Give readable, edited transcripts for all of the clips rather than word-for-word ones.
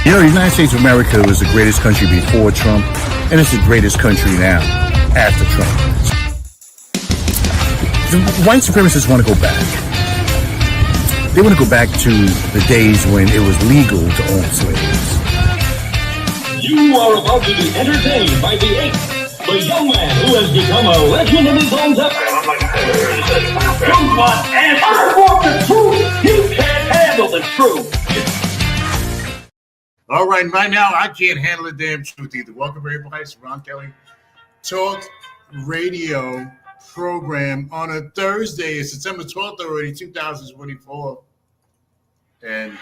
You know, the United States of America was the greatest country before Trump, and it's the greatest country now after Trump. The white supremacists want to go back. They want to go back to the days when it was legal to own slaves. You are about to be entertained by the young man who has become a legend in his own time. Come on, and I want the truth. You can't handle the truth. All right now I can't handle the damn truth either. Welcome everybody to Ron Kelly Talk Radio program on a Thursday. It's September 12th already, 2024. And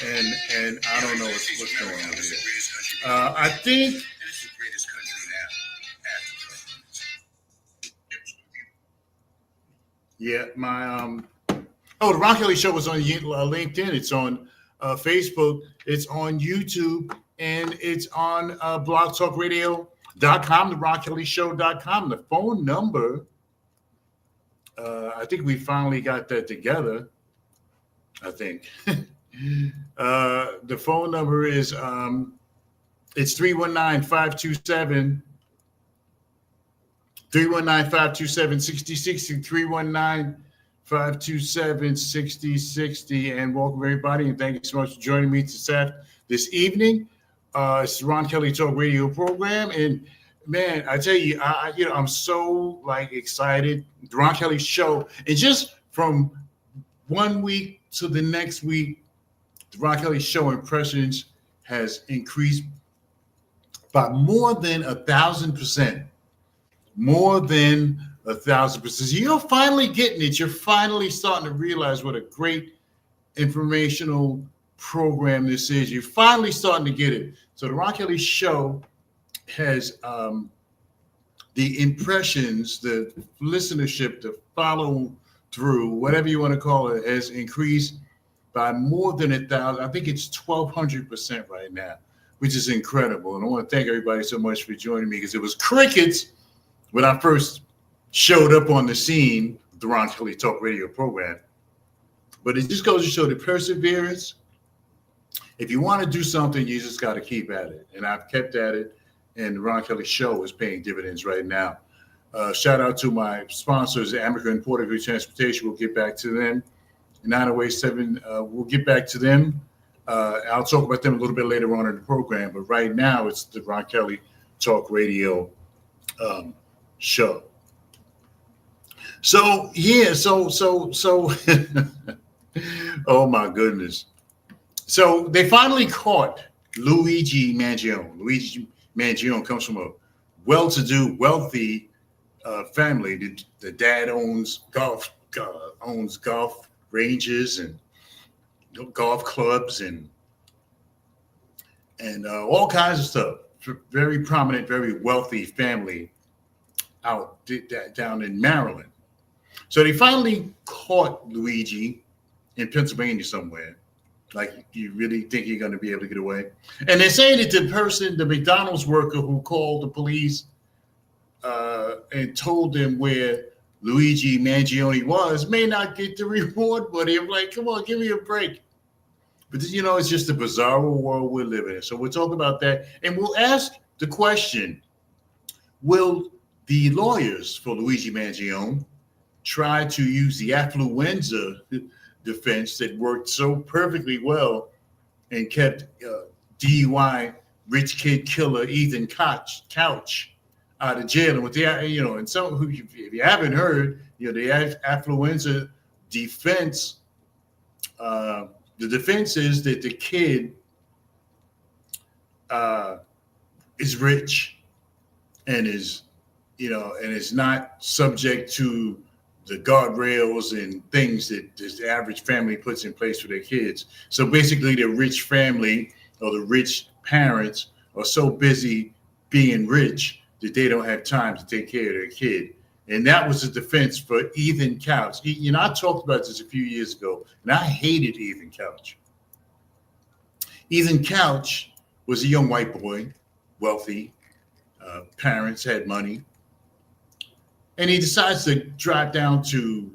I don't know what's going on here. I think it's the greatest country now after Trump. Yeah, my the Ron Kelly Show was on LinkedIn. It's on Facebook. It's on YouTube, and it's on blogtalkradio.com, the RonKellyShow.com. The phone number. I think we finally got that together. I think. The phone number is it's 319-527 319-527-6060 319-527-6060, and welcome everybody, and thank you so much for joining me this evening. It's the Ron Kelly Talk Radio program, and man, I tell you, I'm so excited. The Ron Kelly Show, and just from one week to the next week, the Ron Kelly Show impressions has increased by more than 1,000%. More than 1,000%. You're finally getting it. You're finally starting to realize what a great informational program this is. You're finally starting to get it. So the Ron Kelly Show has the impressions, the listenership, the follow through, whatever you want to call it, has increased by more than 1,000. I think it's 1,200% right now, which is incredible. And I want to thank everybody so much for joining me, because it was crickets when I first showed up on the scene, the Ron Kelly Talk Radio program. But it just goes to show the perseverance. If you want to do something, you just got to keep at it. And I've kept at it, and the Ron Kelly Show is paying dividends right now. Shout out to my sponsors, American and Puerto Rico Transportation. We'll get back to them. 908-7, we'll get back to them. I'll talk about them a little bit later on in the program. But right now, it's the Ron Kelly Talk Radio show. So oh my goodness. So they finally caught Luigi Mangione. Luigi Mangione comes from a well-to-do, wealthy family. The dad owns golf ranges and golf clubs and all kinds of stuff. Very prominent, very wealthy family out down in Maryland. So they finally caught Luigi in Pennsylvania somewhere. Like, you really think you're going to be able to get away? And they're saying that the McDonald's worker who called the police and told them where Luigi Mangione was may not get the reward money. I'm like, come on, give me a break. But it's just a bizarre world we're living in. So we'll talk about that, and we'll ask the question: will the lawyers for Luigi Mangione try to use the affluenza defense that worked so perfectly well and kept DUI rich kid killer Ethan Couch out of jail? And with the and some who, if you haven't heard, the affluenza defense, the defense is that the kid is rich and is not subject to the guardrails and things that the average family puts in place for their kids. So basically, the rich family or the rich parents are so busy being rich that they don't have time to take care of their kid. And that was the defense for Ethan Couch. I talked about this a few years ago, and I hated Ethan Couch. Ethan Couch was a young white boy, wealthy, parents had money. And he decides to drive down to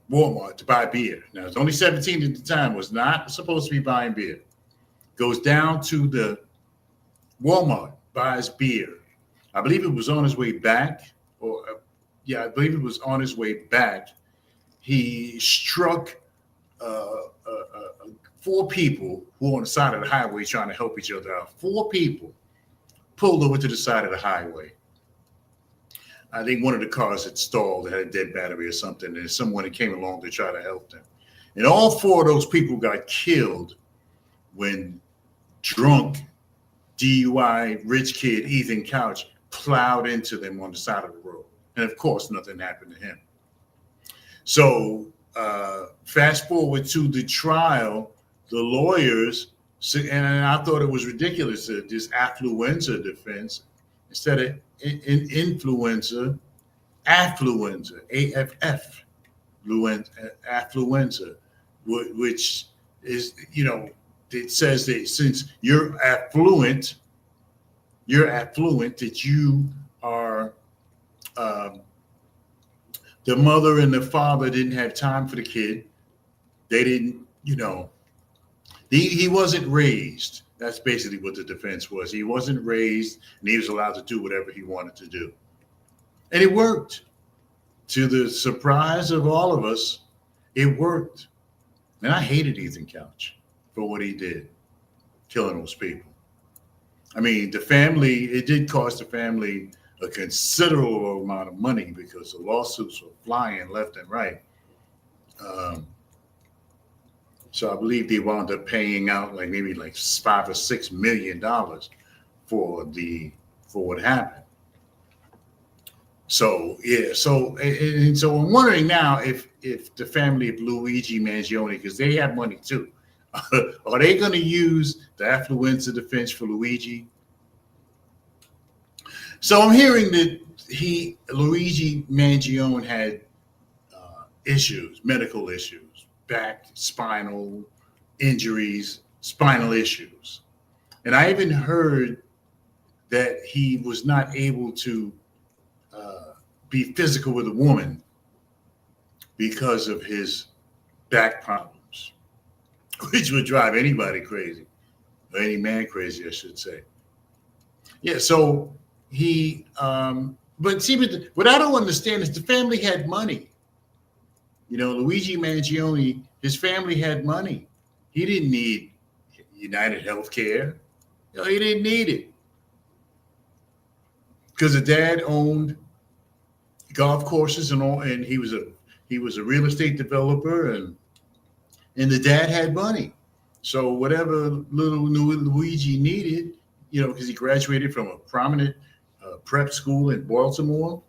Walmart to buy beer. Now, it's only 17 at the time, was not supposed to be buying beer. Goes down to the Walmart, buys beer. I believe it was on his way back, I believe it was on his way back. He struck 4 people who were on the side of the highway trying to help each other out. 4 people pulled over to the side of the highway. I think one of the cars had stalled, it had a dead battery or something, and someone that came along to try to help them. And all 4 of those people got killed when drunk DUI rich kid Ethan Couch plowed into them on the side of the road. And of course, nothing happened to him. So fast forward to the trial, the lawyers, and I thought it was ridiculous that this affluenza defense, instead of influenza, affluenza, AFF, affluenza, which is, it says that since you're affluent, that you are, the mother and the father didn't have time for the kid. They didn't, he wasn't raised. That's basically what the defense was. He wasn't raised, and he was allowed to do whatever he wanted to do. And it worked. To the surprise of all of us, it worked. And I hated Ethan Couch for what he did, killing those people. I mean, the family, it did cost the family a considerable amount of money because the lawsuits were flying left and right. So I believe they wound up paying out maybe $5 or $6 million for what happened. So yeah, so I'm wondering now if the family of Luigi Mangione, because they have money too, are they going to use the affluenza defense for Luigi? So I'm hearing that Luigi Mangione had issues, medical issues, back, spinal injuries, spinal issues. And I even heard that he was not able to be physical with a woman because of his back problems, which would drive anybody crazy, or any man crazy, I should say. Yeah, so he, but what I don't understand is the family had money. Luigi Mangione, his family had money. He didn't need United Healthcare. He didn't need it. Because the dad owned golf courses and all, and he was a real estate developer, and the dad had money. So whatever little Luigi needed, because he graduated from a prominent prep school in Baltimore.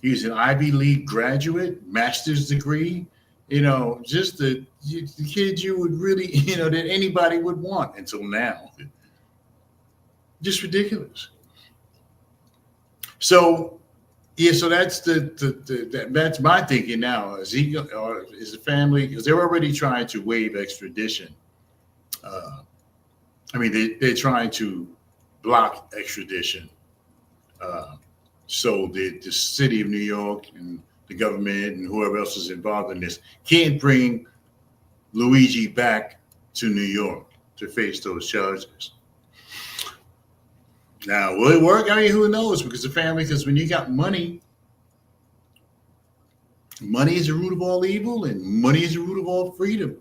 He was an Ivy League graduate, master's degree, just the kid you would really, that anybody would want until now. Just ridiculous. So, yeah, so that's that's my thinking now. Is the family, because they're already trying to waive extradition. They're trying to block extradition. So the city of New York and the government and whoever else is involved in this can't bring Luigi back to New York to face those charges. Now, will it work? Who knows? Because when you got money is the root of all evil, and money is the root of all freedom.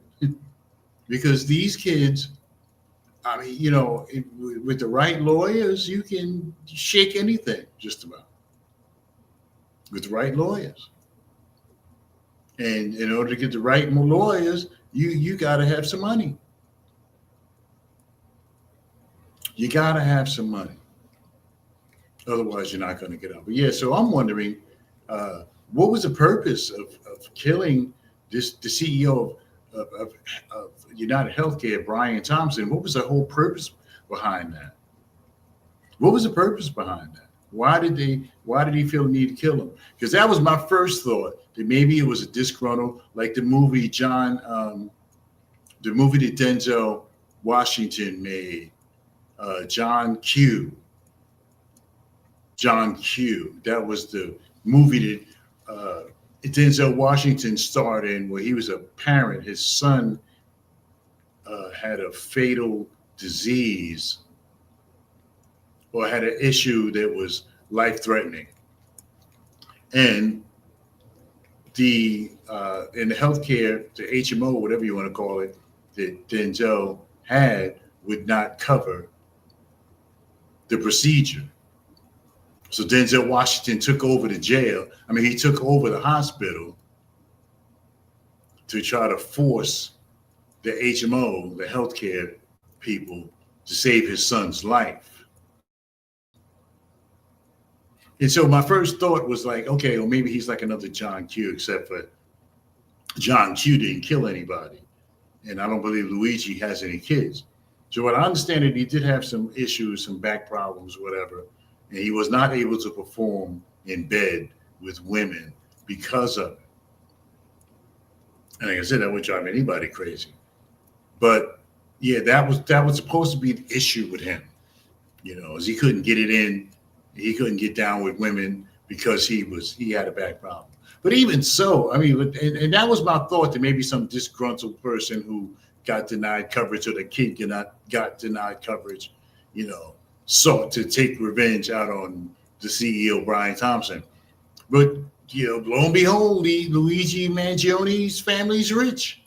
Because these kids, with the right lawyers, you can shake anything, just about. With the right lawyers. And in order to get the right lawyers, you got to have some money. You got to have some money. Otherwise, you're not going to get out. But yeah, so I'm wondering, what was the purpose of killing the CEO of United Healthcare, Brian Thompson? What was the whole purpose behind that? What was the purpose behind that? Why did he feel the need to kill him? Because that was my first thought, that maybe it was a disgruntled, like the movie that Denzel Washington made, John Q. That was the movie that Denzel Washington starred in where he was a parent. His son had a fatal disease or had an issue that was life-threatening, and the in the healthcare, the HMO, whatever you want to call it, that Denzel had would not cover the procedure. So Denzel Washington took over the jail. I mean, he took over the hospital to try to force the HMO, the healthcare people, to save his son's life. And so my first thought was like, okay, well, maybe he's like another John Q, except for John Q didn't kill anybody. And I don't believe Luigi has any kids. So what I understand is he did have some issues, some back problems, whatever. And he was not able to perform in bed with women because of it. And like I said, that would drive anybody crazy. But yeah, that was supposed to be the issue with him. You know, as he couldn't get it in, he couldn't get down with women because he had a back problem. But even so, I mean, and that was my thought, that maybe some disgruntled person who got denied coverage, or the kid got denied coverage, you know, sought to take revenge out on the CEO, Brian Thompson. But, you know, lo and behold, Luigi Mangione's family's rich.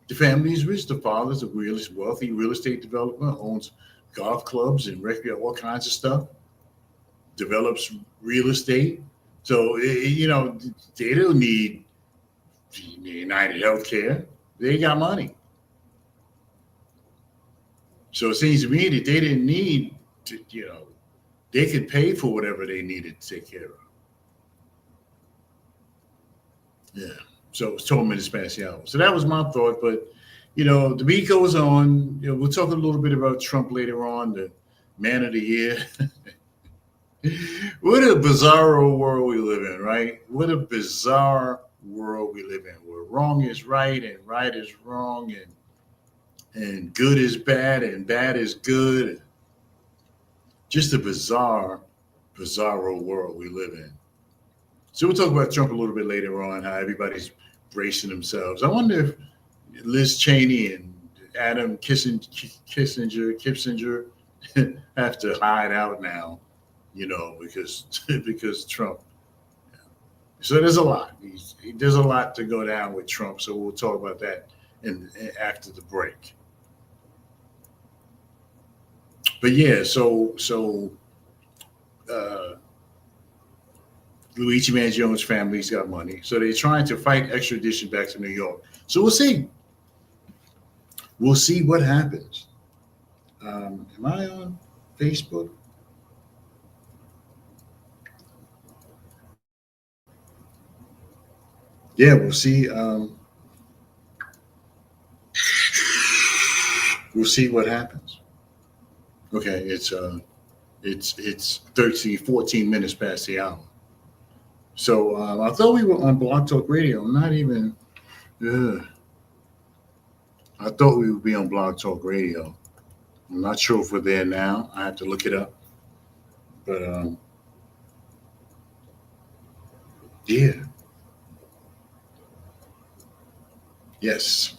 The family is rich. The father's a wealthy real estate developer, owns golf clubs and all kinds of stuff, develops real estate. So, you know, they don't need United Healthcare. They got money. So it seems to me that they didn't need to, you know, they could pay for whatever they needed to take care of. Yeah. So it was 12 minutes past the hour. So that was my thought. But, you know, the beat goes on. You know, we'll talk a little bit about Trump later on, the man of the year. What a bizarre world we live in, right? What a bizarre world we live in, where wrong is right and right is wrong, and good is bad and bad is good. Just a bizarre world we live in. So we'll talk about Trump a little bit later on, how everybody's bracing themselves. I wonder if Liz Cheney and Adam Kissinger have to hide out now, you know, because Trump. So there's a lot. There's a lot to go down with Trump. So we'll talk about that after the break. But yeah, so Luigi Mangione's family's got money, so they're trying to fight extradition back to New York. So we'll see. We'll see what happens. Am I on Facebook? Yeah, we'll see. We'll see what happens. Okay, it's 14 minutes past the hour. So I thought we were on Blog Talk Radio. I'm not even. I thought we would be on Blog Talk Radio. I'm not sure if we're there now. I have to look it up. But yeah. Yes.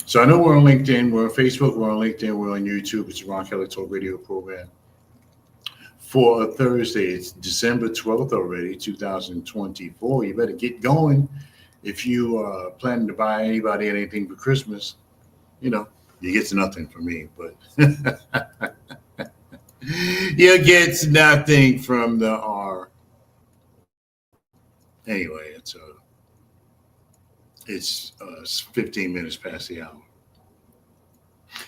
So I know we're on LinkedIn, we're on Facebook, we're on LinkedIn, we're on YouTube. It's Ron Kelly Talk Radio program. For a Thursday, it's December 12th already, 2024. You better get going if you are planning to buy anybody anything for Christmas. You know, you get nothing from me, but you get nothing from the R. Anyway, it's 15 minutes past the hour.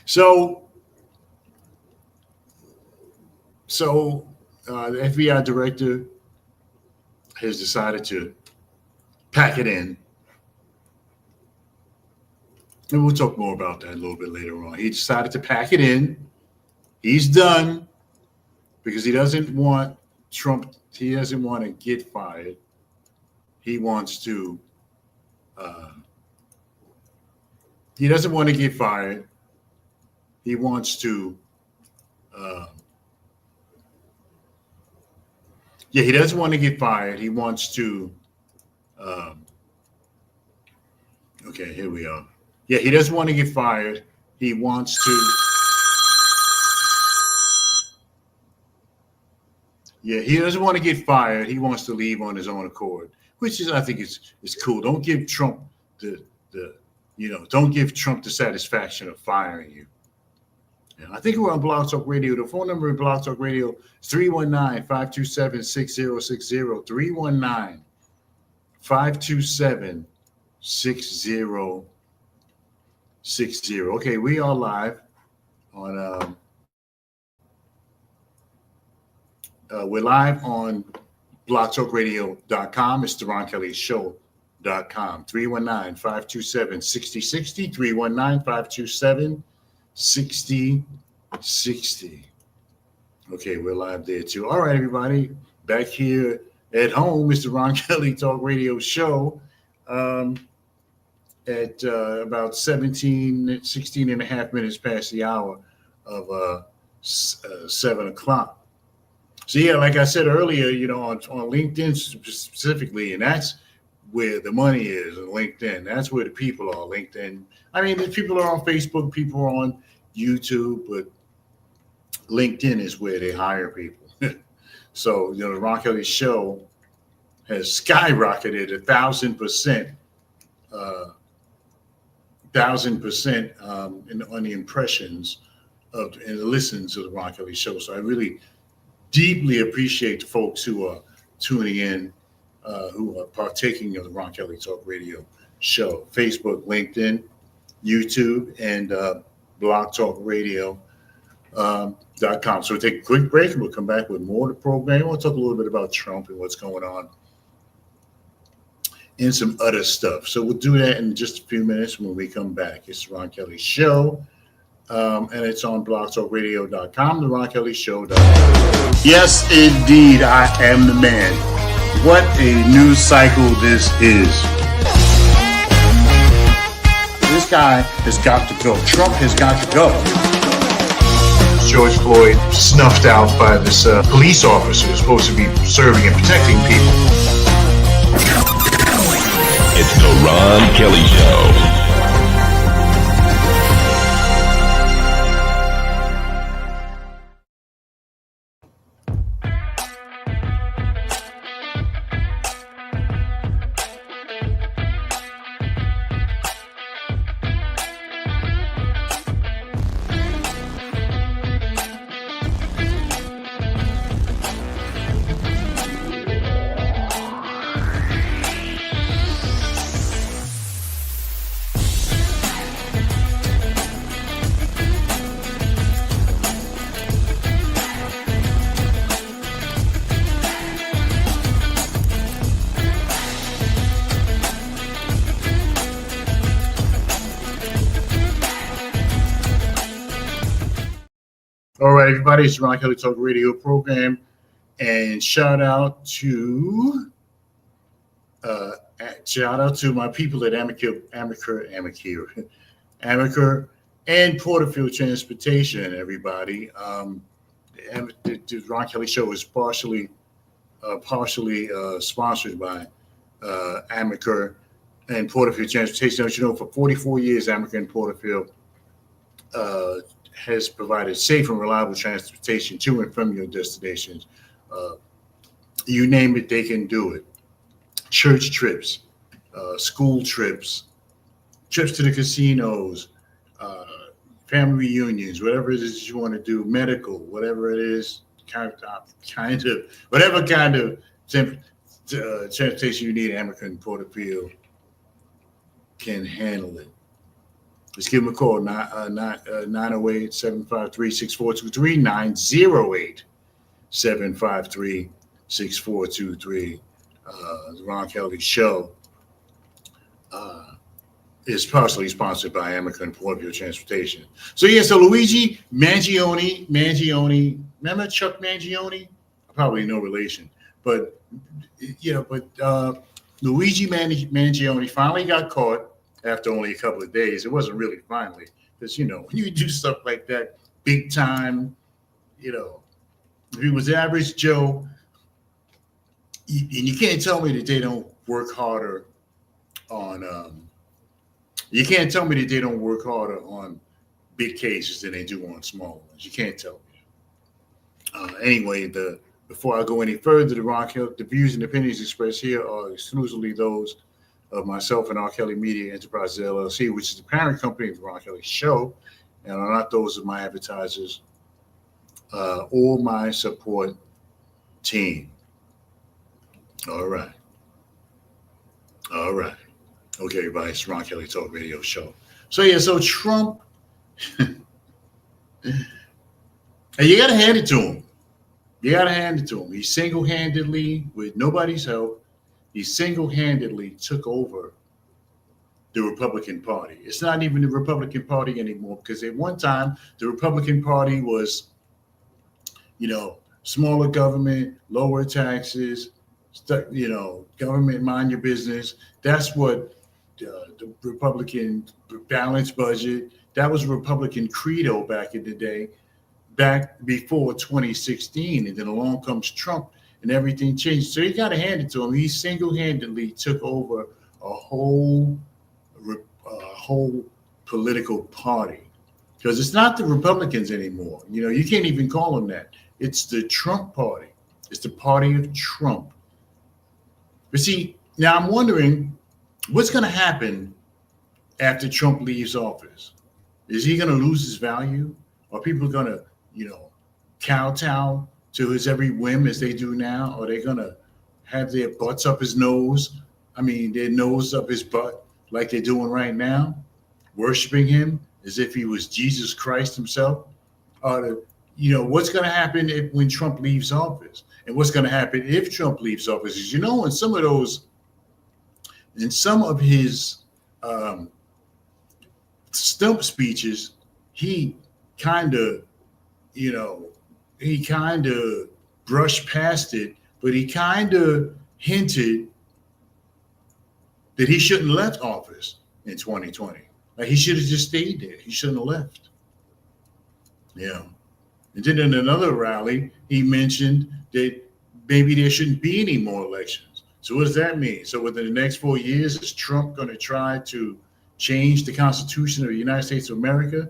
So the FBI director has decided to pack it in. And we'll talk more about that a little bit later on. He decided to pack it in. He's done because he doesn't want Trump. He doesn't want to get fired. He wants to. He doesn't want to get fired. He wants to Yeah, he doesn't want to get fired. He wants to. Okay, here we are. Yeah, he doesn't want to get fired. He wants to. Yeah, he doesn't want to get fired. He wants to leave on his own accord, which is, I think, is cool. Don't give Trump don't give Trump the satisfaction of firing you. Yeah, I think we're on Blog Talk Radio. The phone number in Blog Talk Radio is 319-527-6060. 319-527-6060. Okay, we are live on. We're live on blogtalkradio.com. It's the Ron Kelly Show.com. 319-527-6060. 319-527-6060. Okay, we're live there too. All right, everybody. Back here at home, Mr. Ron Kelly Talk Radio Show at about 16 and a half minutes past the hour of 7 o'clock. So yeah, like I said earlier, on LinkedIn specifically, and that's where the money is on LinkedIn. That's where the people are. LinkedIn. I mean, the people are on Facebook, people are on YouTube, but LinkedIn is where they hire people. So the Ron Kelly Show has skyrocketed 1,000%, 1,000% on the impressions and the listens to the Ron Kelly Show. So I really deeply appreciate the folks who are tuning in, who are partaking of the Ron Kelly Talk Radio Show. Facebook, LinkedIn, YouTube, and blogtalkradio.com. So we'll take a quick break and we'll come back with more of the program. We'll talk a little bit about Trump and what's going on and some other stuff. So we'll do that in just a few minutes when we come back. It's the Ron Kelly Show. And it's on blogtalkradio.com, the Ron Kelly Show.com. Yes, indeed, I am the man. What a news cycle this is. This guy has got to go. Trump has got to go. George Floyd snuffed out by this police officer who's supposed to be serving and protecting people. It's the Ron Kelly Show. All right, everybody, it's the Ron Kelly Talk Radio program, and shout out to my people at Amicure and Porterfield Transportation. Everybody, the Ron Kelly Show is partially sponsored by Amicure and Porterfield Transportation. As you know, for 44 years, Amicure and Porterfield has provided safe and reliable transportation to and from your destinations. You name it, they can do it. Church trips, school trips, trips to the casinos, family reunions, whatever it is you want to do, medical, whatever it is, whatever kind of transportation you need, Amicure and Porterfield can handle it. Let's give them a call, 908-753-6423, 908-753-6423. The Ron Kelly Show is partially sponsored by Amicure and Porterfield Transportation. So Luigi Mangione, remember Chuck Mangione? Probably no relation, but Luigi Mangione finally got caught. After only a couple of days. It wasn't really finally, because when you do stuff like that, big time, if he was average Joe, and you can't tell me that they don't work harder on. You can't tell me that they don't work harder on big cases than they do on small ones. You can't tell me. Anyway, before I go any further, the views and opinions expressed here are exclusively those of myself and R. Kelly Media Enterprises LLC, which is the parent company of the Ron Kelly Show, and are not those of my advertisers or my support team. All right. Okay, everybody, it's Ron Kelly Talk Radio Show. So Trump, and you got to hand it to him. He single-handedly, with nobody's help, he single-handedly took over the Republican Party. It's not even the Republican Party anymore, because at one time, the Republican Party was, smaller government, lower taxes, government mind your business. That's what the Republican balanced budget, that was Republican credo back in the day, back before 2016. And then along comes Trump and everything changed. So you got to hand it to him. He single-handedly took over a whole political party, because it's not the Republicans anymore. You can't even call them that. It's the Trump party. It's the party of Trump. But see, now I'm wondering what's going to happen after Trump leaves office. Is he going to lose his value? Are people going to, kowtow to his every whim as they do now? Are they going to have their butts up his nose? Their nose up his butt like they're doing right now, worshiping him as if he was Jesus Christ himself? What's going to happen when Trump leaves office? And what's going to happen if Trump leaves office is, in some of his stump speeches, he kind of brushed past it, but he kind of hinted that he shouldn't have left office in 2020. Like, he should have just stayed there. He shouldn't have left. And then in another rally, he mentioned that maybe there shouldn't be any more elections. So what does that mean? So within the next 4 years, is Trump going to try to change the Constitution of the United States of America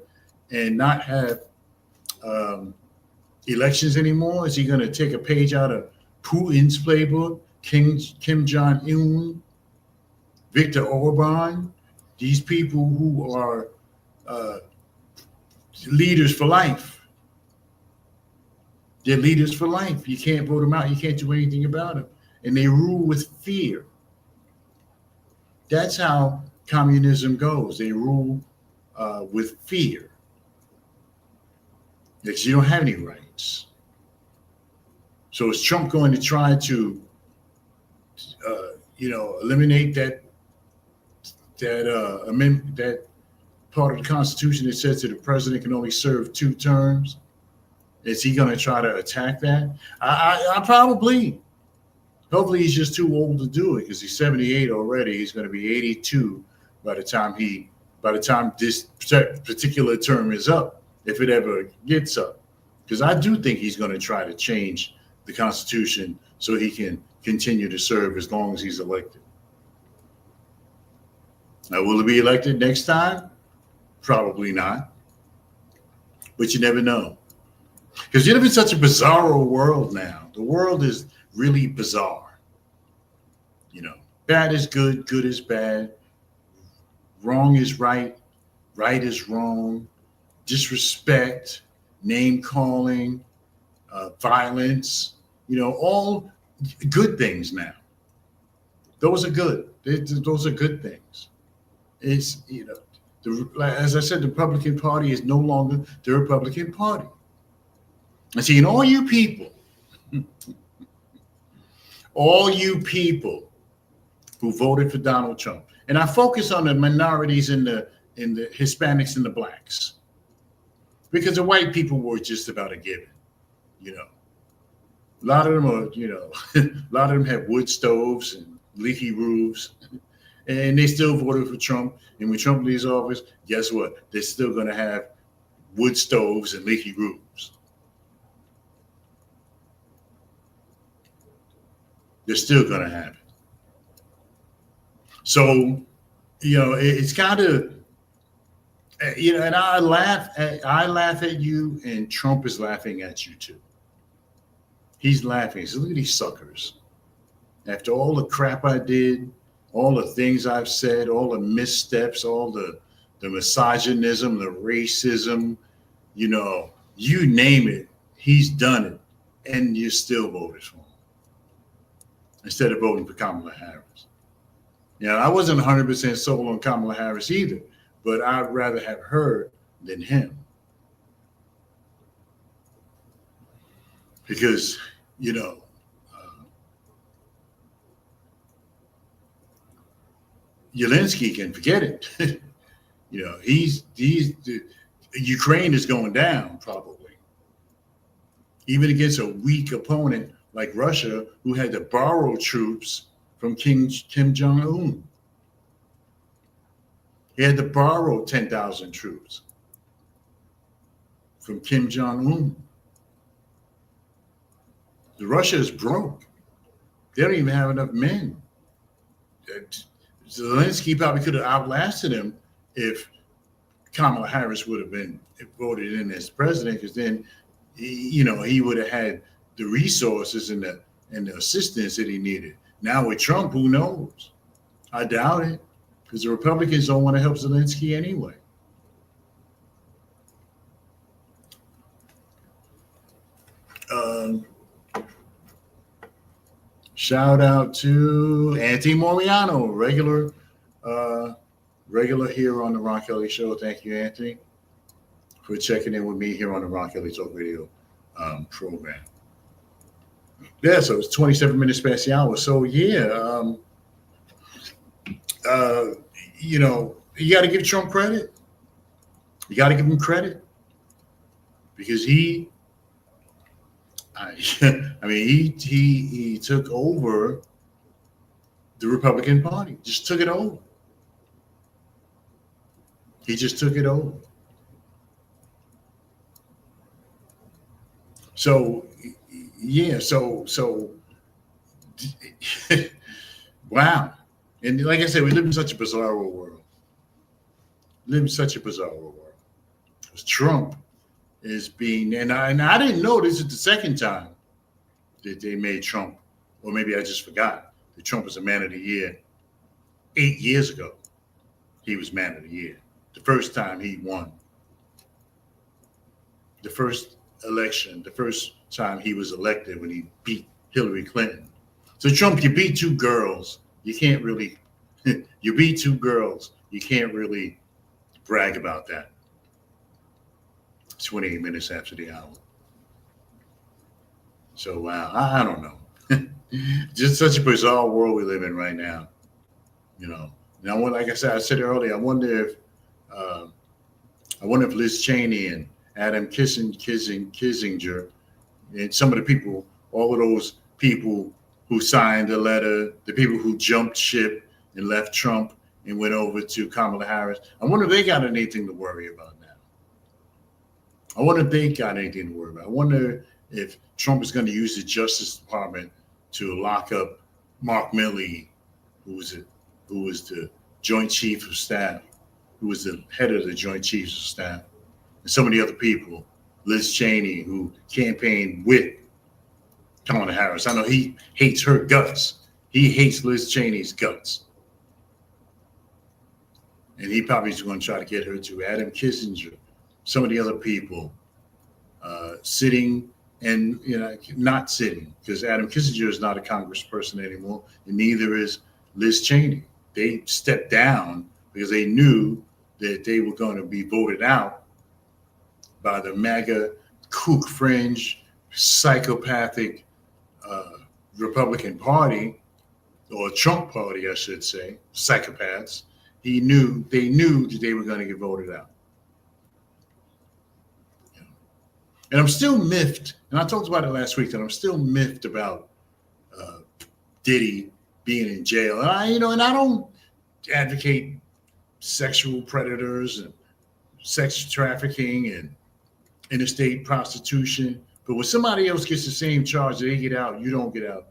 and not have elections anymore? Is he going to take a page out of Putin's playbook, Kim Jong-un, Viktor Orban, these people who are leaders for life? They're leaders for life. You can't vote them out. You can't do anything about them. And they rule with fear. That's how communism goes. They rule with fear. Because you don't have any rights. So is Trump going to try to, eliminate that amendment, that part of the Constitution that says that the president can only serve 2 terms? Is he going to try to attack that? I probably. Hopefully he's just too old to do it, because he's 78 already. He's going to be 82 by the time this particular term is up, if it ever gets up. Because I do think he's going to try to change the Constitution so he can continue to serve as long as he's elected. Now, will he be elected next time? Probably not. But you never know. Because you live in such a bizarro world now. The world is really bizarre. Bad is good, good is bad, wrong is right, right is wrong, disrespect, name calling, violence, all good things now. Those are good. Those are good things. It's, as I said, the Republican Party is no longer the Republican Party. And see, and all you people who voted for Donald Trump, and I focus on the minorities and the Hispanics and the blacks, because the white people were just about a given. A lot of them are, a lot of them have wood stoves and leaky roofs, and they still voted for Trump. And when Trump leaves office, guess what? They're still going to have wood stoves and leaky roofs. they're still going to have it. So, it's kind of, and I laugh at you, and Trump is laughing at you too. He's laughing. He says, look at these suckers. After all the crap I did, all the things I've said, all the missteps, all the misogynism, the racism, you name it, he's done it, and you still voted for him instead of voting for Kamala Harris. I wasn't 100% sold on Kamala Harris either, but I'd rather have her than him. Because, Zelensky can forget it. Ukraine is going down probably, even against a weak opponent like Russia, who had to borrow troops from Kim Jong-un. He had to borrow 10,000 troops from Kim Jong-un. Russia is broke. They don't even have enough men. Zelensky probably could have outlasted him if Kamala Harris would have been voted in as president, because then, he would have had the resources and the assistance that he needed. Now with Trump, who knows? I doubt it, because the Republicans don't want to help Zelensky anyway. Shout out to Anthony Moriano, regular here on the Ron Kelly Show. Thank you, Anthony, for checking in with me here on the Ron Kelly Talk Radio program. Yeah, so it's 27 minutes past the hour. So yeah, you got to give Trump credit. You got to give him credit, because he took over the Republican Party. Just took it over. He just took it over. So, yeah, so wow. And like I said, we live in such a bizarre world. Because Trump is being, and I didn't know this is the second time that they made Trump, or maybe I just forgot that Trump was a Man of the Year 8 years ago. He was Man of the Year. The first time he won. The first election, the first time he was elected, when he beat Hillary Clinton. So Trump, you beat two girls. You can't really, you beat two girls. You can't really brag about that. 28 minutes after the hour. So, wow, I don't know. Just such a bizarre world we live in right now. Now, like I said earlier, I wonder if Liz Cheney and Adam Kissinger and some of the people, all of those people who signed the letter, the people who jumped ship and left Trump and went over to Kamala Harris, I wonder if they got anything to worry about now. I wonder if Trump is going to use the Justice Department to lock up Mark Milley, who was the Joint Chief of Staff, who was the head of the Joint Chiefs of Staff, and so many other people, Liz Cheney, who campaigned with Kamala Harris. I know he hates her guts. He hates Liz Cheney's guts. And he probably is going to try to get her to Adam Kissinger, some of the other people sitting and not sitting, because Adam Kissinger is not a congressperson anymore, and neither is Liz Cheney. They stepped down because they knew that they were going to be voted out by the MAGA, kook fringe, psychopathic Republican Party, or Trump Party, I should say, psychopaths. They knew that they were going to get voted out. And I'm still miffed, and I talked about it last week, that I'm still miffed about Diddy being in jail. And I don't advocate sexual predators and sex trafficking and interstate prostitution. But when somebody else gets the same charge, they get out, you don't get out.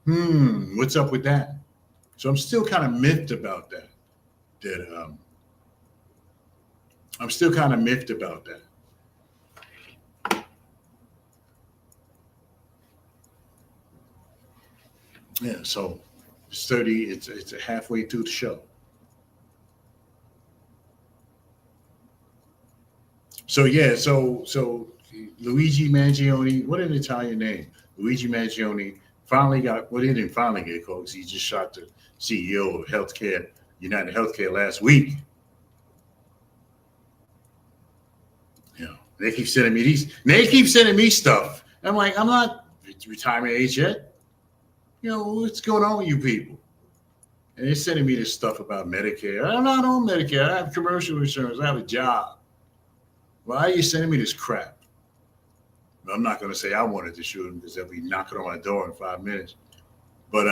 What's up with that? So I'm still kind of miffed about that. I'm still kind of miffed about that. Yeah, so it's 30, it's halfway through the show. So yeah, so Luigi Mangione, what an Italian name. Luigi Mangione finally got, well, he didn't finally get caught because he just shot the CEO of Healthcare, United Healthcare last week. You know, they keep sending me stuff. I'm like, I'm not retirement age yet. You know, what's going on with you people? And they're sending me this stuff about Medicare. I'm not on Medicare. I have commercial insurance. I have a job. Why are you sending me this crap? I'm not going to say I wanted to shoot him because they'll be knocking on my door in 5 minutes. But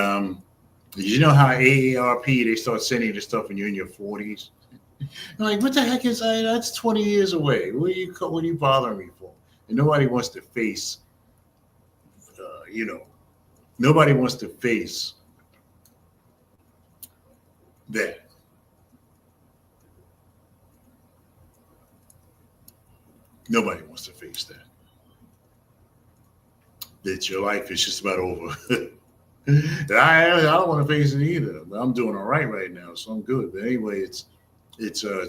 you know how AARP, they start sending this stuff when you're in your 40s? I'm like, what the heck is that? That's 20 years away. What are you bothering me for? And nobody wants to face, nobody wants to face that. Nobody wants to face that. That your life is just about over. I don't want to face it either. I'm doing all right now, so I'm good. But anyway, it's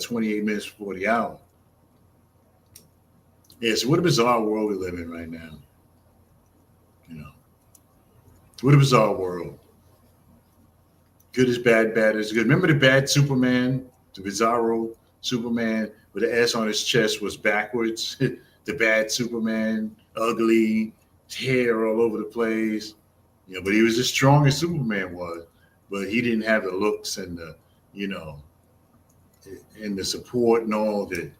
28 minutes before the hour. Yeah, so what a bizarre world we live in right now. You know, what a bizarre world. Good is bad, bad is good. Remember the bad Superman, the bizarro Superman with the S on his chest was backwards? The bad Superman, ugly, hair all over the place. You know, but he was as strong as Superman was, but he didn't have the looks and the, and the support and all that.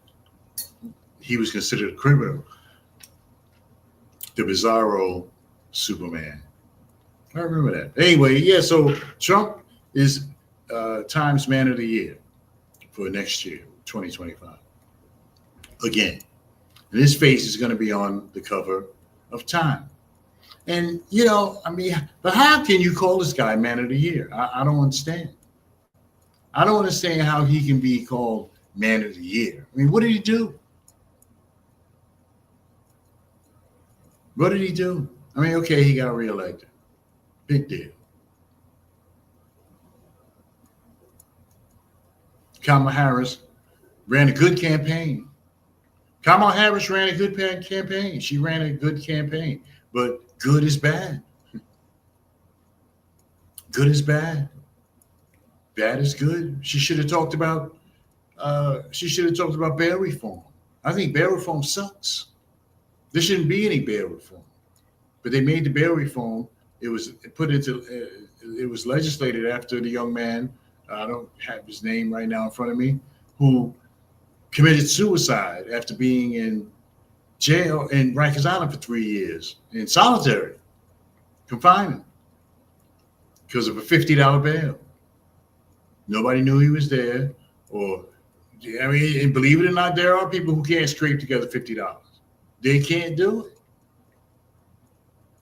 He was considered a criminal. The bizarro Superman. I remember that. Anyway, yeah, so Trump is Times Man of the Year for next year, 2025. Again. And his face is going to be on the cover of Time. And, but how can you call this guy Man of the Year? I don't understand. I don't understand how he can be called Man of the Year. I mean, what did he do? What did he do? I mean, okay, he got reelected. Big deal. Kamala Harris ran a good campaign. Kamala Harris ran a good campaign. She ran a good campaign, but good is bad. Good is bad. Bad is good. She should have talked about bail reform. I think bail reform sucks. There shouldn't be any bail reform, but they made the bail reform. It was legislated after the young man. I don't have his name right now in front of me, who committed suicide after being in jail in Rikers Island for 3 years in solitary confinement because of a $50 bail. Nobody knew he was there, and believe it or not, there are people who can't scrape together $50. They can't do it.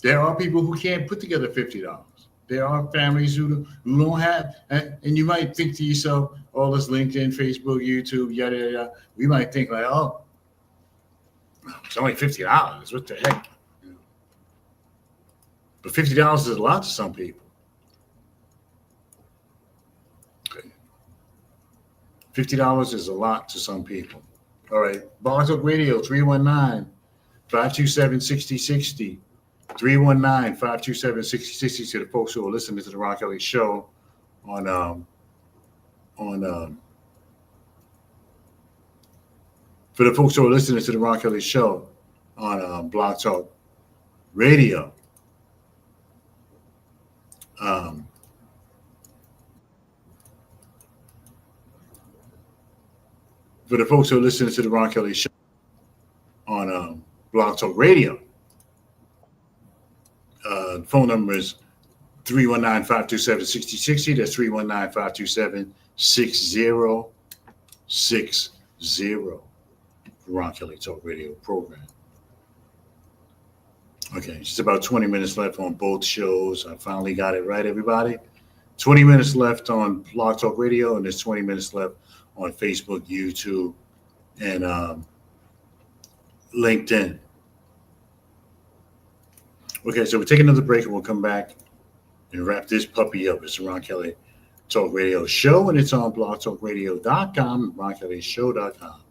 There are people who can't put together $50. There are families who don't have, and you might think to yourself, all this LinkedIn, Facebook, YouTube, yada, yada, yada. We might think like, oh, it's only $50. What the heck? But $50 is a lot to some people. Okay. $50 is a lot to some people. All right. Blog Talk Radio, 319-527-6060. 319-527-6060 to the folks who are listening to the Ron Kelly Show on for the folks who are listening to the Ron Kelly Show on Blog Talk Radio. For the folks who are listening to the Ron Kelly Show on Blog Talk Radio. Phone number is 319-527-6060. That's 319-527-6060. Ron Kelly Talk Radio program. Okay, just about 20 minutes left on both shows. I finally got it right, everybody. 20 minutes left on Blog Talk Radio, and there's 20 minutes left on Facebook, YouTube, and LinkedIn. Okay, so we're taking another break, and we'll come back and wrap this puppy up. It's the Ron Kelly Talk Radio Show, and it's on blogtalkradio.com, RonKellyShow.com.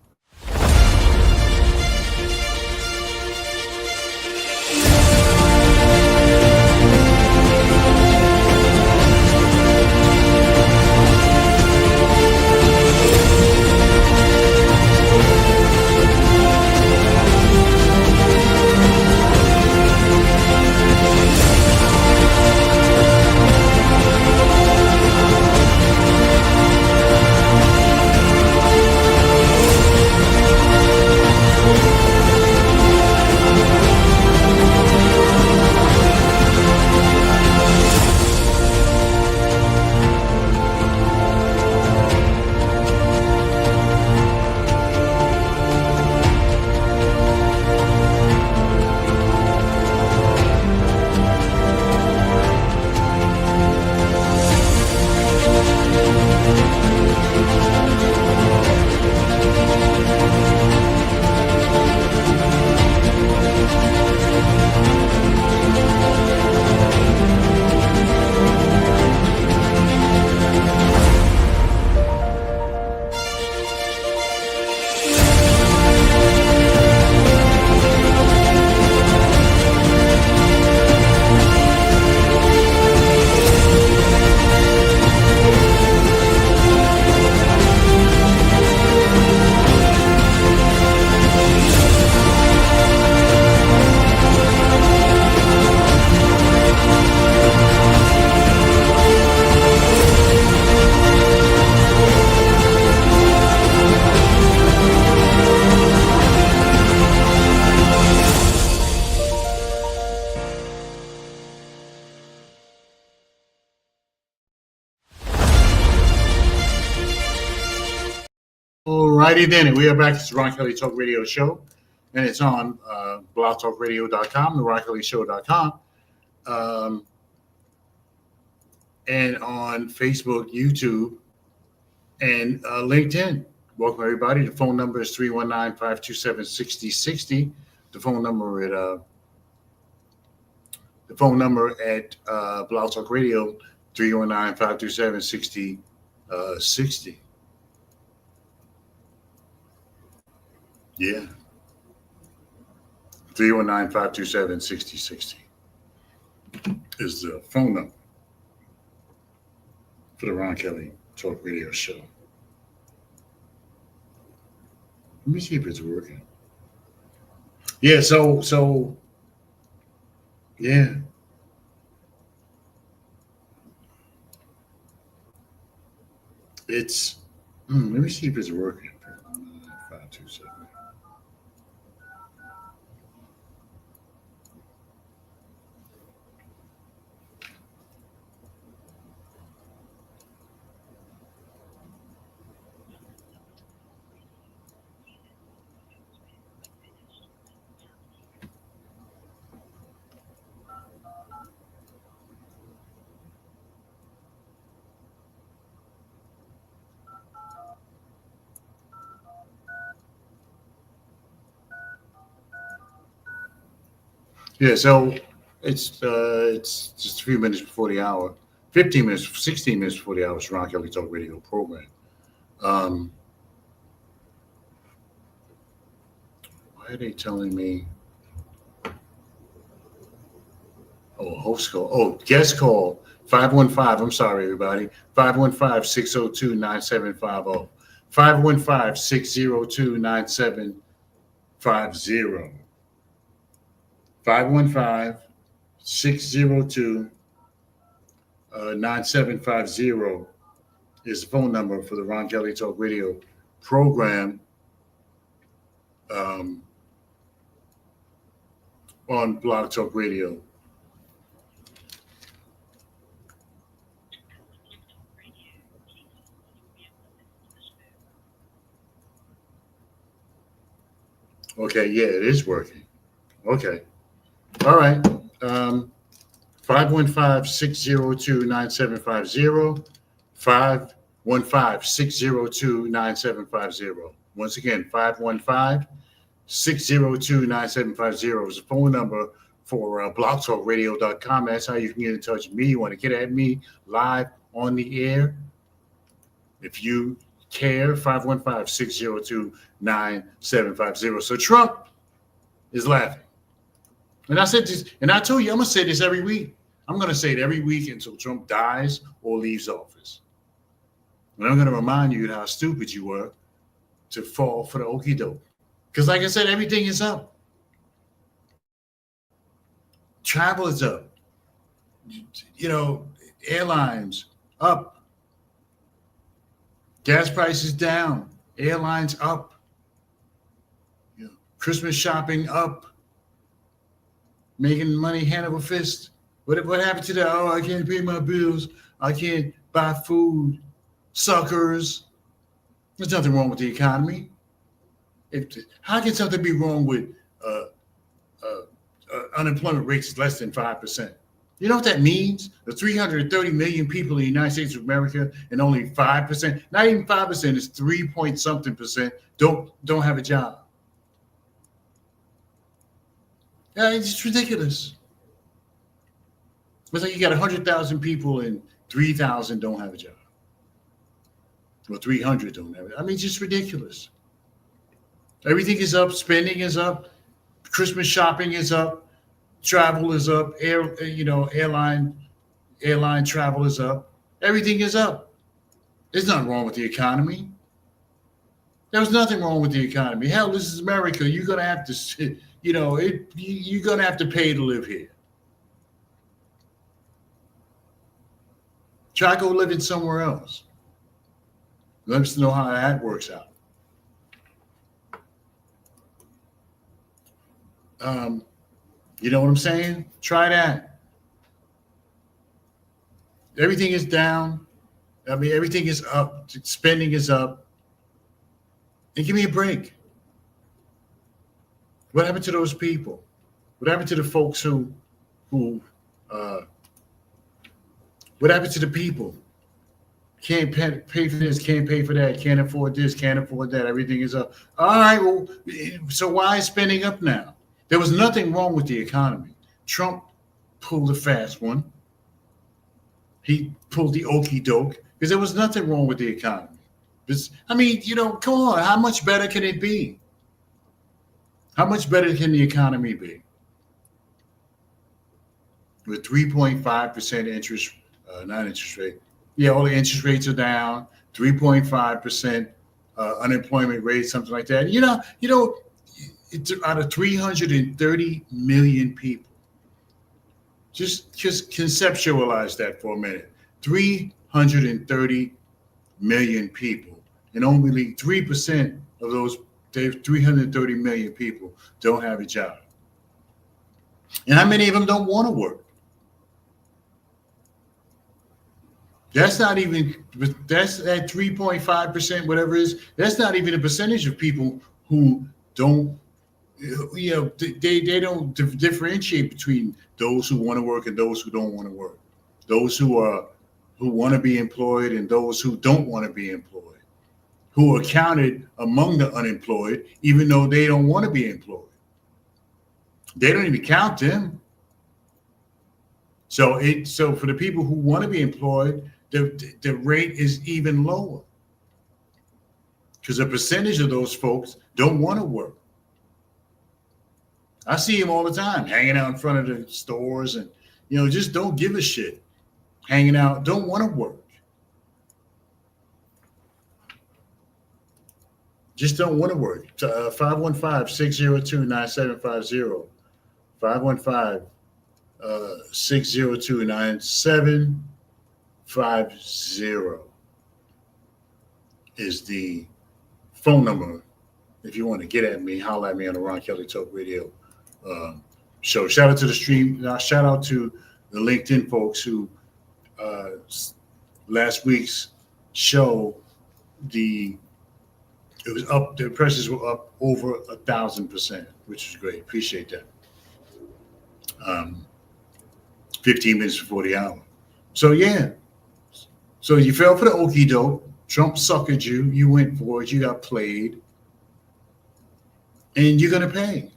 Alrighty then, and we are back. It's the Ron Kelly Talk Radio Show, and it's on blogtalkradio.com, the RonKellyShow.com, and on Facebook, YouTube, and LinkedIn. Welcome everybody. The phone number is 319-527-6060. The phone number at Blog Talk Radio, 319-527-6060. Yeah. 319-527-6060 is the phone number for the Ron Kelly Talk Radio Show. Let me see if it's working. Yeah, so yeah. It's let me see if it's working. 527. Yeah, so it's just a few minutes before the hour, 15 minutes, 16 minutes before the hour. It's Ron Kelly Talk Radio program. Why are they telling me? Oh, host call. Oh, guest call. 515. I'm sorry, everybody. 515-602-9750. 515-602-9750. 515-602-9750 is the phone number for the Ron Kelly Talk Radio program on Blog Talk Radio. Okay, yeah, it is working. Okay. All right. 515-602-9750. 515-602-9750. Once again, 515-602-9750 is the phone number for blogtalkradio.com. That's how you can get in touch with me. You want to get at me live on the air. If you care, 515-602-9750. So Trump is laughing. And I said this, and I told you, I'm going to say this every week. I'm going to say it every week until Trump dies or leaves office. And I'm going to remind you how stupid you were to fall for the okie doke. Because like I said, everything is up. Travel is up. You know, airlines up. Gas prices down. Airlines up. You know, Christmas shopping up. Making money hand over fist. What happened to that? Oh, I can't pay my bills. I can't buy food. Suckers. There's nothing wrong with the economy. How can something be wrong with unemployment rates is less than 5%? You know what that means? The 330 million people in the United States of America and only 5%, not even 5%, it's 3 point something percent don't have a job. Yeah, it's just ridiculous. It's like you got 100,000 people and 3,000 don't have a job. Or 300 don't have it. I mean, it's just ridiculous. Everything is up. Spending is up. Christmas shopping is up. Travel is up. Airline travel is up. Everything is up. There's nothing wrong with the economy. There was nothing wrong with the economy. Hell, this is America. You're gonna have to, you're gonna have to pay to live here. Try go living somewhere else. Let us know how that works out. You know what I'm saying? Try that. Everything is down. I mean, everything is up. Spending is up. And give me a break. What happened to those people? What happened to the folks who what happened to the people? Can't pay for this, can't pay for that, can't afford this, can't afford that. Everything is up. All right, well, so why is spending up now? There was nothing wrong with the economy. Trump pulled a fast one. He pulled the okie doke because there was nothing wrong with the economy. I mean, come on. How much better can it be? How much better can the economy be? With 3.5% interest, not interest rate. Yeah, all the interest rates are down. 3.5% unemployment rate, something like that. It's out of 330 million people. Just conceptualize that for a minute. 330 million people, and only 3% of those 330 million people don't have a job. And how many of them don't want to work? That's that 3.5%, whatever it is. That's not even a percentage of people who don't, they don't differentiate between those who want to work and those who don't want to work. Those who want to be employed and those who don't want to be employed, who are counted among the unemployed, even though they don't want to be employed. They don't even count them. So for the people who want to be employed, the rate is even lower because a percentage of those folks don't want to work. I see them all the time, hanging out in front of the stores and, just don't give a shit. Hanging out, don't want to work. Just don't want to work. 515-602-9750. 515-602-9750 is the phone number. If you want to get at me, holler at me on the Ron Kelly Talk Radio show. Shout out to the stream. Shout out to the LinkedIn folks who last week's show, it was up. The impressions were up over 1,000%, which is great. Appreciate that. um, 15 minutes before the hour. So yeah. So you fell for the okie doke. Trump suckered you. You went for it. You got played. And you're going to pay.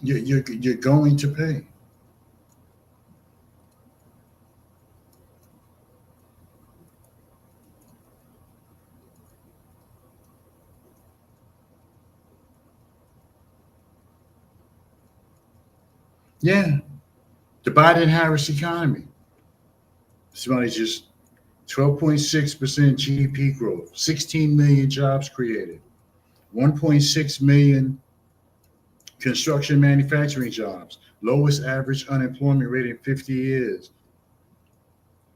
You're going to pay. Yeah. The Biden-Harris economy. Somebody just 12.6% GDP growth, 16 million jobs created, 1.6 million construction manufacturing jobs, lowest average unemployment rate in 50 years.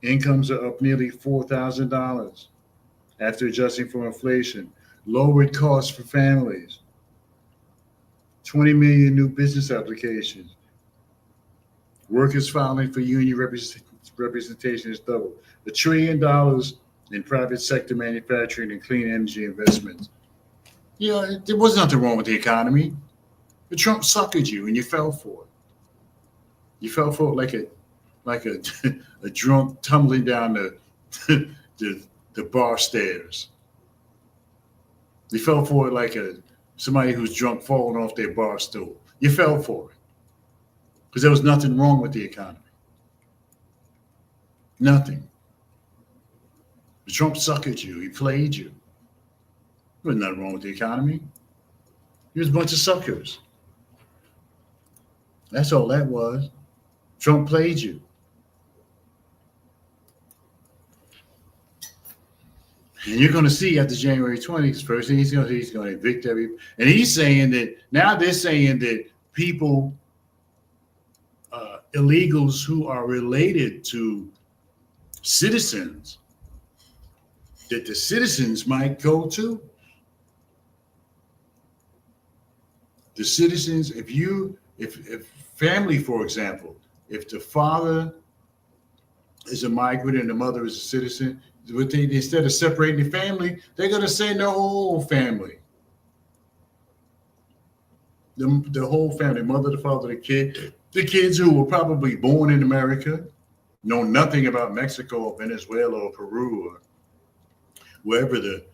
Incomes are up nearly $4,000 after adjusting for inflation, lowered costs for families, 20 million new business applications, workers filing for union representation is doubled. $1 trillion in private sector manufacturing and clean energy investments. You know, there was nothing wrong with the economy. But Trump suckered you and you fell for it. You fell for it like a drunk tumbling down the bar stairs. You fell for it like somebody who's drunk falling off their bar stool. You fell for it. Because there was nothing wrong with the economy. Nothing. Trump suckered you. He played you. There was nothing wrong with the economy. He was a bunch of suckers. That's all that was. Trump played you. And you're going to see after January 20th, first thing he's going to do, he's going to evict every. And he's saying that now they're saying that people, illegals who are related to citizens, that the citizens might go to. The citizens, if family, for example, if the father is a migrant and the mother is a citizen, instead of separating the family, they're going to send the whole family. The whole family, mother, the father, the kid, the kids who were probably born in America, know nothing about Mexico or Venezuela or Peru or wherever the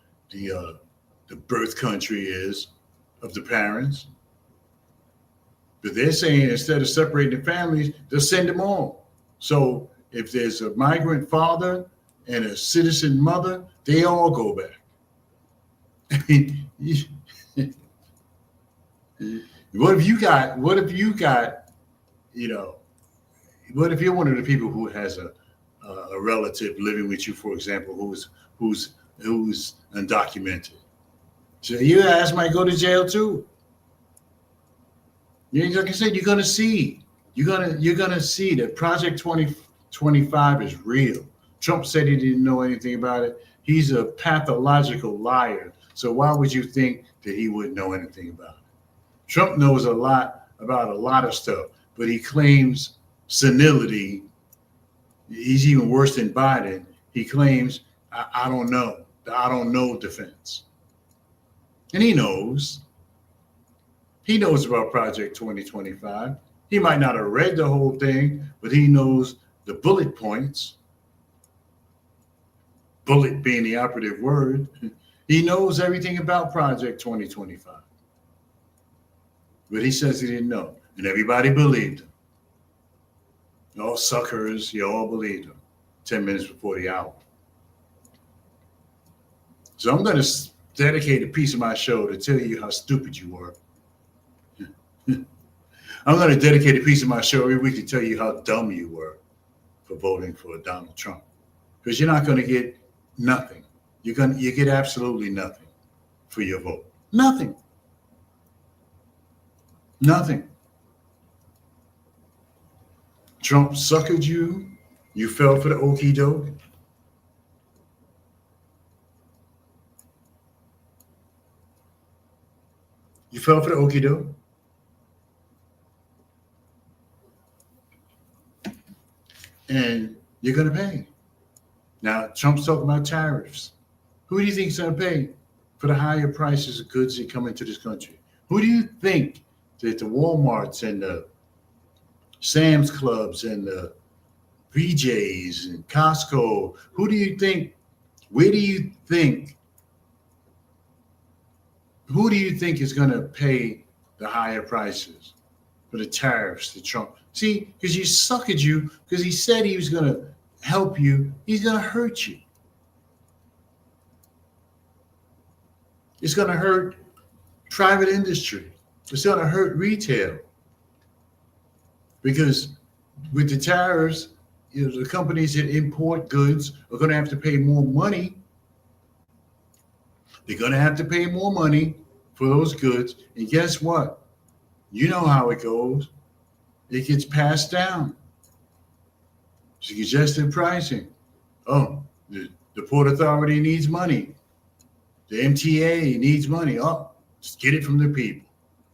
birth country is of the parents. But they're saying instead of separating the families, they'll send them all. So if there's a migrant father and a citizen mother, they all go back. I mean, what if you got, you know, what if you're one of the people who has a relative living with you, for example, who's undocumented? So your ass might go to jail too. Like I said, you're gonna see that Project 2025 is real. Trump said he didn't know anything about it. He's a pathological liar. So why would you think that he wouldn't know anything about it? Trump knows a lot about a lot of stuff, but he claims senility. He's even worse than Biden. He claims, I don't know. The I don't know defense. And he knows. He knows about Project 2025. He might not have read the whole thing, but he knows the bullet points. Bullet being the operative word. He knows everything about Project 2025. But he says he didn't know. And everybody believed him. All suckers, you all believed him. 10 minutes before the hour. So I'm going to dedicate a piece of my show to tell you how stupid you were. I'm going to dedicate a piece of my show every week to tell you how dumb you were for voting for Donald Trump. Because you're not going to get nothing. You get absolutely nothing for your vote. Nothing. Nothing. Trump suckered you. You fell for the okie doke. You fell for the okie doke. And you're going to pay. Now, Trump's talking about tariffs. Who do you think is going to pay for the higher prices of goods that come into this country? Who do you think that the Walmarts and the Sam's Clubs and the BJ's and Costco, who do you think, who do you think is going to pay the higher prices for the tariffs that Trump? See, because you suck at you, because he said he was going to help you, he's going to hurt you. It's going to hurt private industry. It's going to hurt retail. Because with the tariffs, the companies that import goods are going to have to pay more money. They're going to have to pay more money for those goods. And guess what? You know how it goes. It gets passed down. Suggested pricing. Oh, the Port Authority needs money. The MTA needs money. Oh, just get it from the people.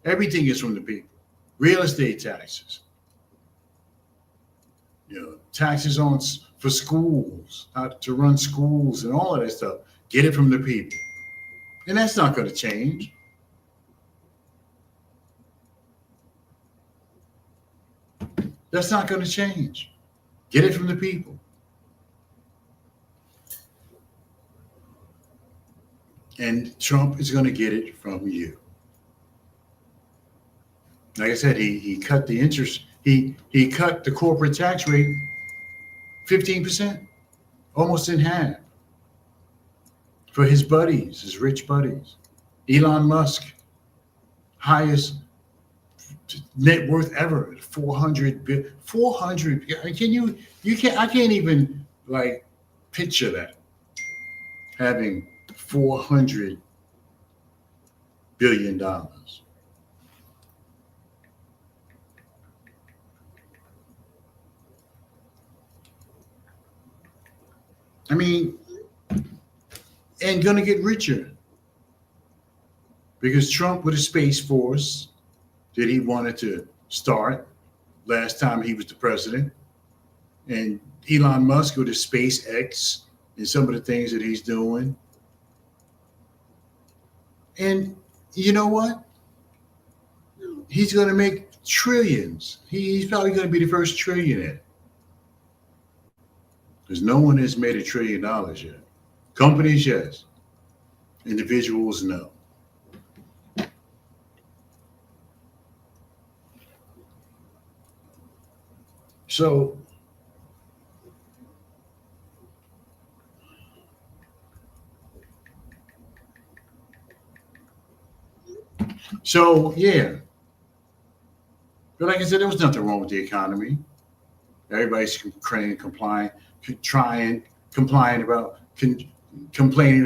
Everything is from the people. Real estate taxes. Taxes for schools, how to run schools and all of that stuff. Get it from the people. And that's not going to change. That's not going to change. Get it from the people. And Trump is going to get it from you. Like I said, he cut the interest. He cut the corporate tax rate 15%, almost in half, for his buddies, his rich buddies. Elon Musk, highest net worth ever, 400. I can't even like picture that, having $400 billion. I mean, and going to get richer because Trump with a Space Force that he wanted to start last time he was the president, and Elon Musk with his SpaceX and some of the things that he's doing. And you know what? He's going to make trillions. He's probably going to be the first trillionaire. Because no one has made $1 trillion yet. Companies, yes. Individuals, no. So yeah. But like I said, there was nothing wrong with the economy. Everybody's complaining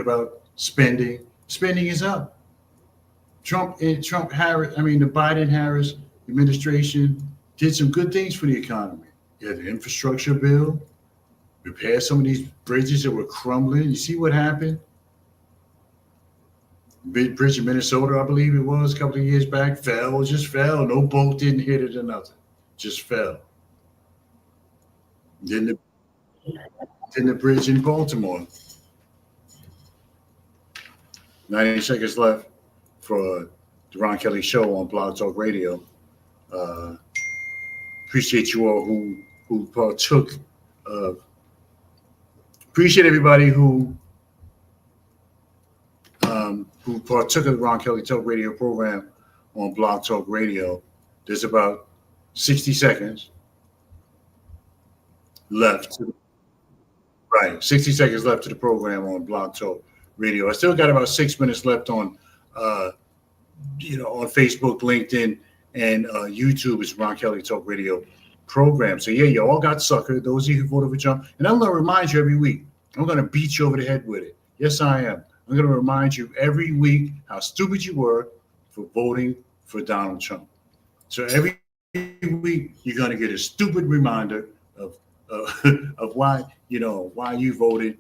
about spending. Spending is up. The Biden-Harris administration did some good things for the economy. You had the infrastructure bill, repair some of these bridges that were crumbling. You see what happened? Big bridge in Minnesota, I believe it was, a couple of years back, just fell. No boat didn't hit it or nothing. Just fell. Then the bridge in Baltimore. 90 seconds left for the Ron Kelly Show on Blog Talk Radio. Appreciate you all who partook. Appreciate everybody who partook of the Ron Kelly Talk Radio program on Blog Talk Radio. There's about 60 seconds left. 60 seconds left to the program on Blog Talk Radio. I still got about 6 minutes left on on Facebook, LinkedIn, and YouTube. Is Ron Kelly Talk Radio program. So yeah, you all got suckered. Those of you who voted for Trump, and I'm going to remind you every week. I'm going to beat you over the head with it. Yes, I am. I'm going to remind you every week how stupid you were for voting for Donald Trump. So every week you're going to get a stupid reminder of why you voted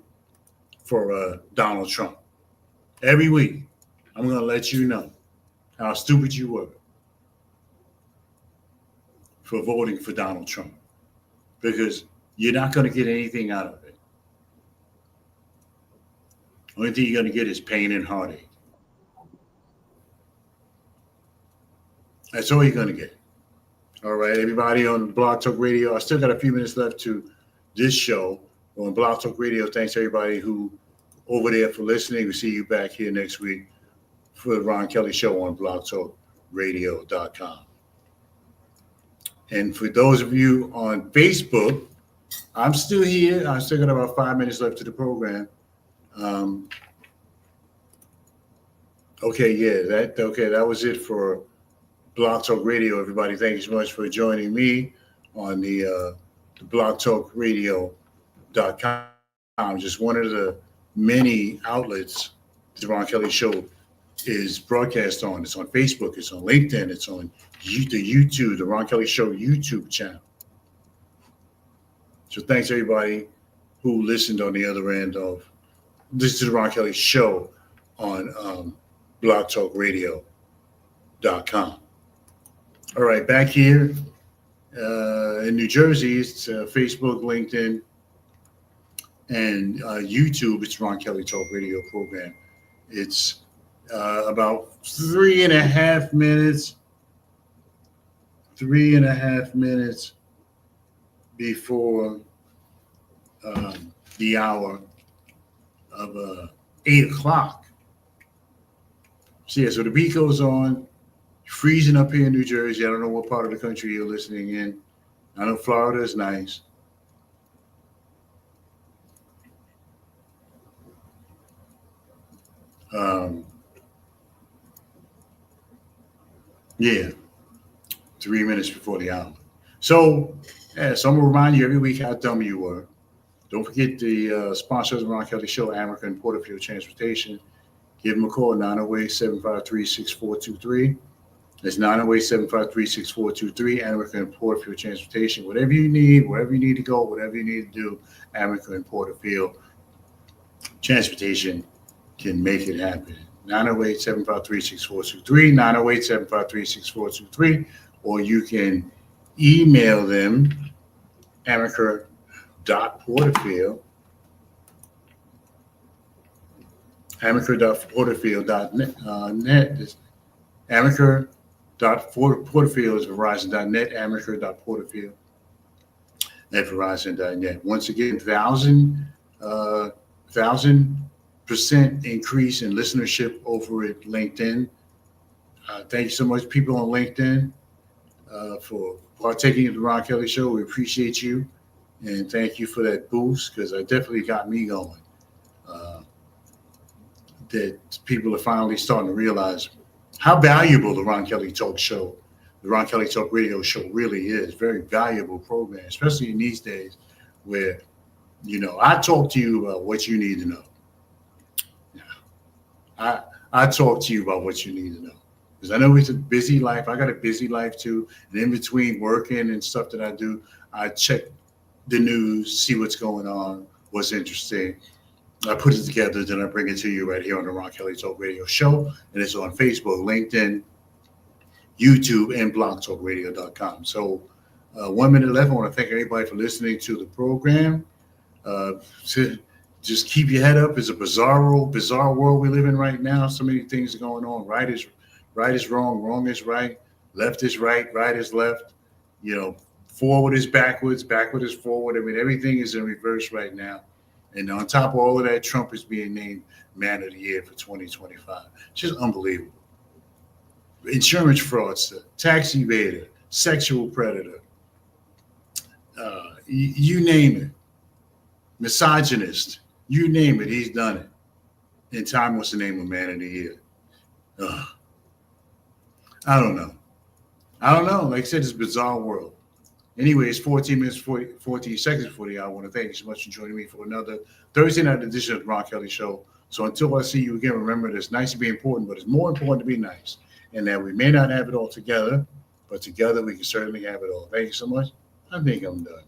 for Donald Trump. Every week I'm going to let you know how stupid you were for voting for Donald Trump, because you're not going to get anything out of it. Only thing you're going to get is pain and heartache. That's all you're going to get. All right, everybody on Blog Talk Radio. I still got a few minutes left to this show on Blog Talk Radio. Thanks everybody who over there for listening. We'll see you back here next week for the Ron Kelly Show on blogtalkradio.com. And for those of you on Facebook, I'm still here. I still got about 5 minutes left to the program. That was it for Blog Talk Radio, everybody. Thank you so much for joining me on the blogtalkradio.com. Just one of the many outlets the Ron Kelly Show is broadcast on. It's on Facebook, it's on LinkedIn, it's on the YouTube, the Ron Kelly Show YouTube channel. So thanks everybody who listened on the other end of this to the Ron Kelly Show on blogtalkradio.com. All right, back here in New Jersey, it's Facebook, LinkedIn, and YouTube. It's Ron Kelly Talk Radio program. It's about 3.5 minutes. 3.5 minutes before the hour of 8 o'clock. So yeah, so the beat goes on. Freezing up here in New Jersey. I don't know what part of the country you're listening in. I know Florida is nice. Yeah, 3 minutes before the hour. So, so I'm going to remind you every week how dumb you were. Don't forget the sponsors of the Ron Kelly Show, America and Porterfield Transportation. Give them a call, 908-753-6423. It's 908-753-6423, America and Porterfield Transportation. Whatever you need, wherever you need to go, whatever you need to do, America and Porterfield Transportation can make it happen. 908-753-6423, 908-753-6423, or you can email them, America.Porterfield, America.Porterfield.net. America.Porterfield is Verizon.net, America.Porterfield at Verizon.net. Once again, 1,000% increase in listenership over at LinkedIn. Thank you so much, people on LinkedIn, for partaking in the Ron Kelly Show. We appreciate you, and thank you for that boost, because it definitely got me going. That people are finally starting to realize how valuable the Ron Kelly Talk Show, the Ron Kelly Talk Radio Show really is. Very valuable program, especially in these days where, I talk to you about what you need to know. I talk to you about what you need to know. Because I know it's a busy life. I got a busy life too. And in between working and stuff that I do, I check the news, see what's going on, what's interesting. I put it together, then I bring it to you right here on the Ron Kelly Talk Radio Show. And it's on Facebook, LinkedIn, YouTube, and blogtalkradio.com. So 1 minute left. I want to thank everybody for listening to the program. Just keep your head up. It's a bizarre world we live in right now. So many things are going on. Right is wrong, wrong is right, left is right, right is left. Forward is backwards, backward is forward. I mean, everything is in reverse right now. And on top of all of that, Trump is being named Man of the Year for 2025. It's just unbelievable. Insurance fraudster, tax evader, sexual predator, you name it. Misogynist, you name it, he's done it. And Time wants to name him Man of the Year. I don't know. Like I said, it's a bizarre world. Anyway, it's 14 minutes, 14 seconds before the hour. I want to thank you so much for joining me for another Thursday night edition of the Ron Kelly Show. So until I see you again, remember that it's nice to be important, but it's more important to be nice. And that we may not have it all together, but together we can certainly have it all. Thank you so much. I think I'm done.